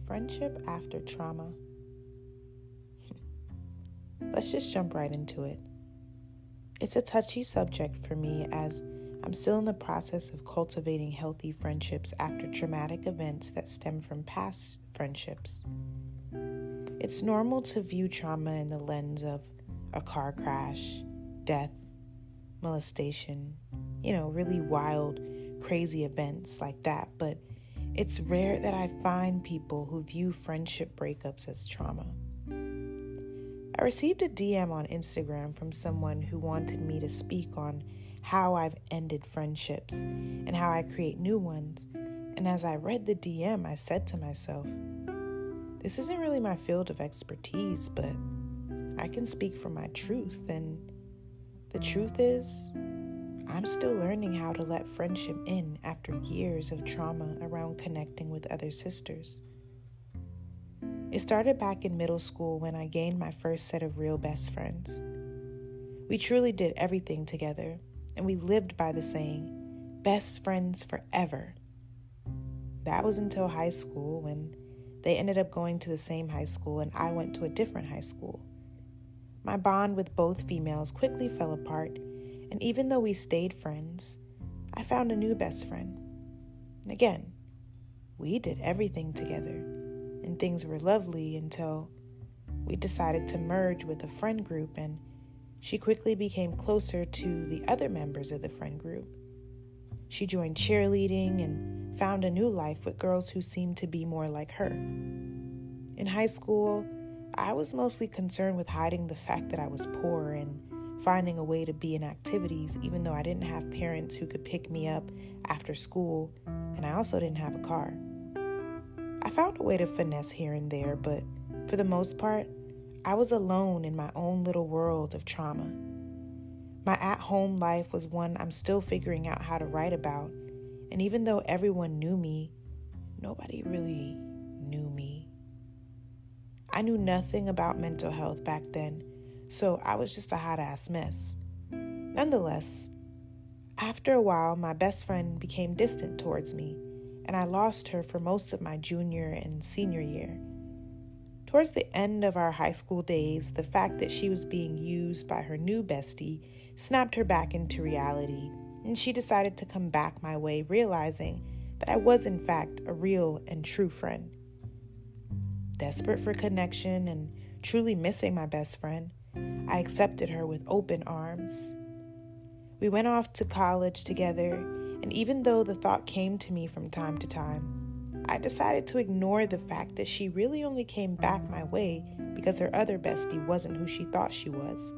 Friendship after trauma. Let's just jump right into it. It's a touchy subject for me as I'm still in the process of cultivating healthy friendships after traumatic events that stem from past friendships. It's normal to view trauma in the lens of a car crash, death, molestation, really wild, crazy events like that, but it's rare that I find people who view friendship breakups as trauma. I received a DM on Instagram from someone who wanted me to speak on how I've ended friendships and how I create new ones. And as I read the DM, I said to myself, this isn't really my field of expertise, but I can speak from my truth. And the truth is, I'm still learning how to let friendship in after years of trauma around connecting with other sisters. It started back in middle school when I gained my first set of real best friends. We truly did everything together, and we lived by the saying, best friends forever. That was until high school when they ended up going to the same high school and I went to a different high school. My bond with both females quickly fell apart, and even though we stayed friends, I found a new best friend. And again, we did everything together, and things were lovely until we decided to merge with a friend group, and she quickly became closer to the other members of the friend group. She joined cheerleading and found a new life with girls who seemed to be more like her. In high school, I was mostly concerned with hiding the fact that I was poor and finding a way to be in activities even though I didn't have parents who could pick me up after school, and I also didn't have a car. I found a way to finesse here and there, but for the most part, I was alone in my own little world of trauma. My at-home life was one I'm still figuring out how to write about, and even though everyone knew me, nobody really knew me. I knew nothing about mental health back then, so I was just a hot-ass mess. Nonetheless, after a while, my best friend became distant towards me, and I lost her for most of my junior and senior year. Towards the end of our high school days, the fact that she was being used by her new bestie snapped her back into reality, and she decided to come back my way, realizing that I was in fact a real and true friend. Desperate for connection and truly missing my best friend, I accepted her with open arms. We went off to college together, and even though the thought came to me from time to time, I decided to ignore the fact that she really only came back my way because her other bestie wasn't who she thought she was.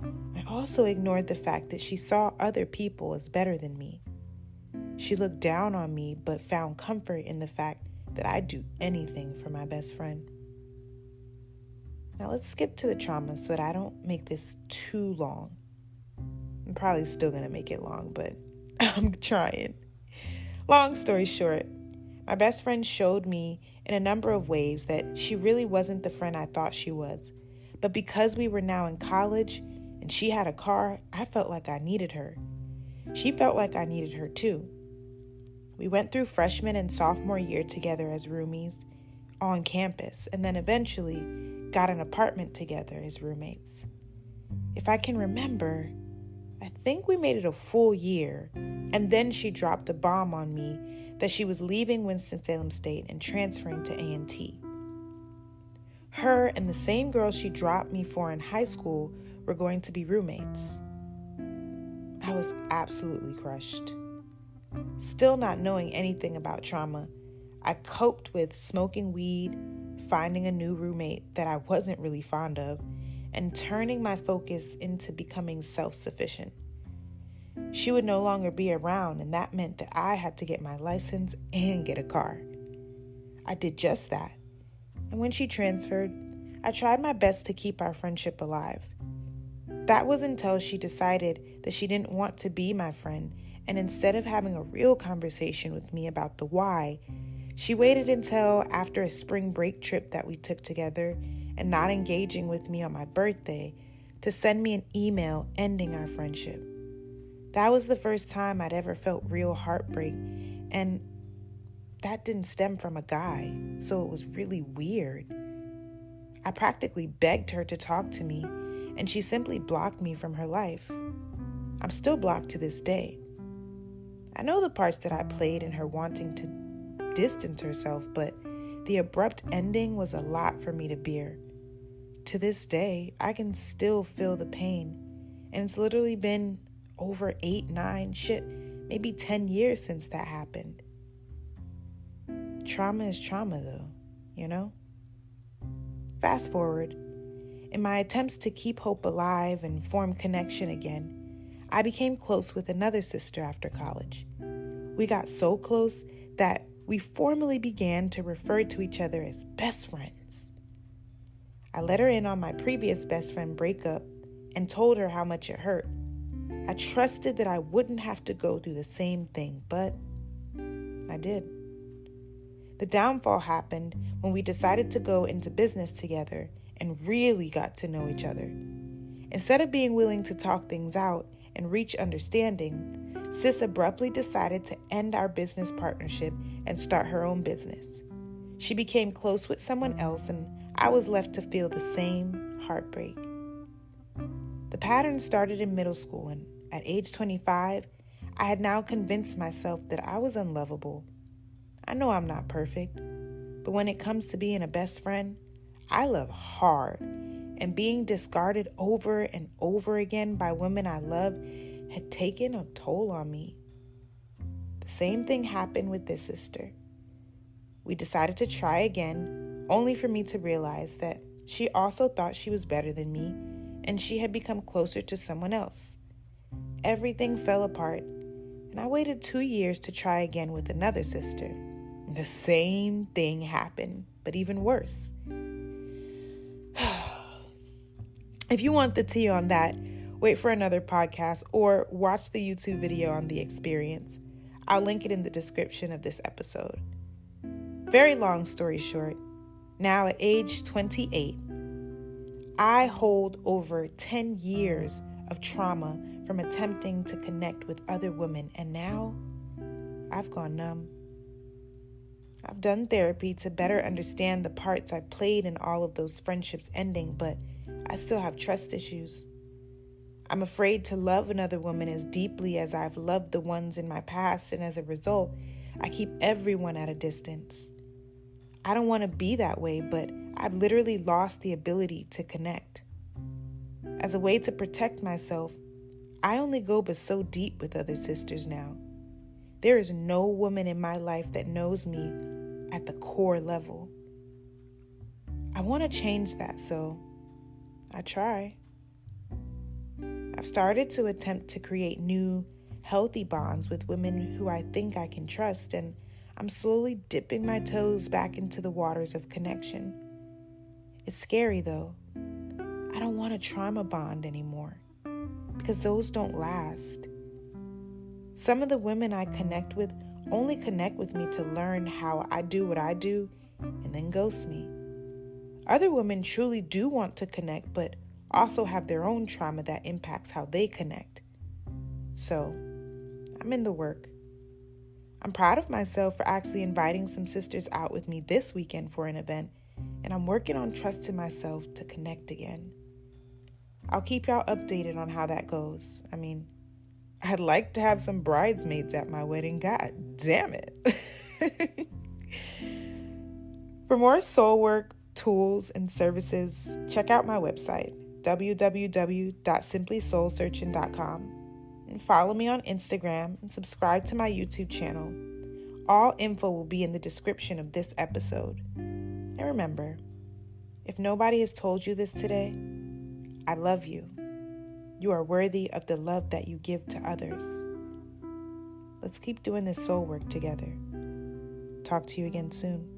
I also ignored the fact that she saw other people as better than me. She looked down on me but found comfort in the fact that I'd do anything for my best friend. Now let's skip to the trauma so that I don't make this too long. I'm probably still going to make it long, but I'm trying. Long story short, my best friend showed me in a number of ways that she really wasn't the friend I thought she was. But because we were now in college and she had a car, I felt like I needed her. She felt like I needed her too. We went through freshman and sophomore year together as roomies on campus, and then eventually got an apartment together as roommates. If I can remember, I think we made it a full year, and then she dropped the bomb on me that she was leaving Winston-Salem State and transferring to A&T. Her and the same girl she dropped me for in high school were going to be roommates. I was absolutely crushed. Still not knowing anything about trauma, I coped with smoking weed, finding a new roommate that I wasn't really fond of, and turning my focus into becoming self-sufficient. She would no longer be around, and that meant that I had to get my license and get a car. I did just that, and when she transferred, I tried my best to keep our friendship alive. That was until she decided that she didn't want to be my friend, and instead of having a real conversation with me about the why, she waited until after a spring break trip that we took together and not engaging with me on my birthday to send me an email ending our friendship. That was the first time I'd ever felt real heartbreak, and that didn't stem from a guy, so it was really weird. I practically begged her to talk to me, and she simply blocked me from her life. I'm still blocked to this day. I know the parts that I played in her wanting to distance herself, but the abrupt ending was a lot for me to bear. To this day, I can still feel the pain, and it's literally been over 8, 9, maybe 10 years since that happened. Trauma is trauma though, you know? Fast forward, in my attempts to keep hope alive and form connection again, I became close with another sister after college. We got so close that we formally began to refer to each other as best friends. I let her in on my previous best friend breakup and told her how much it hurt. I trusted that I wouldn't have to go through the same thing, but I did. The downfall happened when we decided to go into business together and really got to know each other. Instead of being willing to talk things out and reach understanding, Sis abruptly decided to end our business partnership and start her own business. She became close with someone else, and I was left to feel the same heartbreak. The pattern started in middle school, and at age 25, I had now convinced myself that I was unlovable. I know I'm not perfect, but when it comes to being a best friend, I love hard, and being discarded over and over again by women I loved had taken a toll on me. The same thing happened with this sister. We decided to try again, only for me to realize that she also thought she was better than me, and she had become closer to someone else. Everything fell apart, and I waited 2 years to try again with another sister. The same thing happened, but even worse. If you want the tea on that, wait for another podcast or watch the YouTube video on the experience. I'll link it in the description of this episode. Very long story short, now at age 28, I hold over 10 years of trauma from attempting to connect with other women, and now I've gone numb. I've done therapy to better understand the parts I played in all of those friendships ending, but I still have trust issues. I'm afraid to love another woman as deeply as I've loved the ones in my past, and as a result, I keep everyone at a distance. I don't want to be that way, but I've literally lost the ability to connect. As a way to protect myself, I only go but so deep with other sisters now. There is no woman in my life that knows me at the core level. I want to change that, so I try. I've started to attempt to create new, healthy bonds with women who I think I can trust, and I'm slowly dipping my toes back into the waters of connection. It's scary, though. I don't want a trauma bond anymore, because those don't last. Some of the women I connect with only connect with me to learn how I do what I do and then ghost me. Other women truly do want to connect, but also have their own trauma that impacts how they connect. So, I'm in the work. I'm proud of myself for actually inviting some sisters out with me this weekend for an event, and I'm working on trusting myself to connect again. I'll keep y'all updated on how that goes. I'd like to have some bridesmaids at my wedding. God damn it. For more soul work, tools, and services, check out my website, www.SimplySoulSearchin.com, and follow me on Instagram and subscribe to my YouTube channel. All info will be in the description of this episode. And remember, if nobody has told you this today, I love you. You are worthy of the love that you give to others. Let's keep doing this soul work together. Talk to you again soon.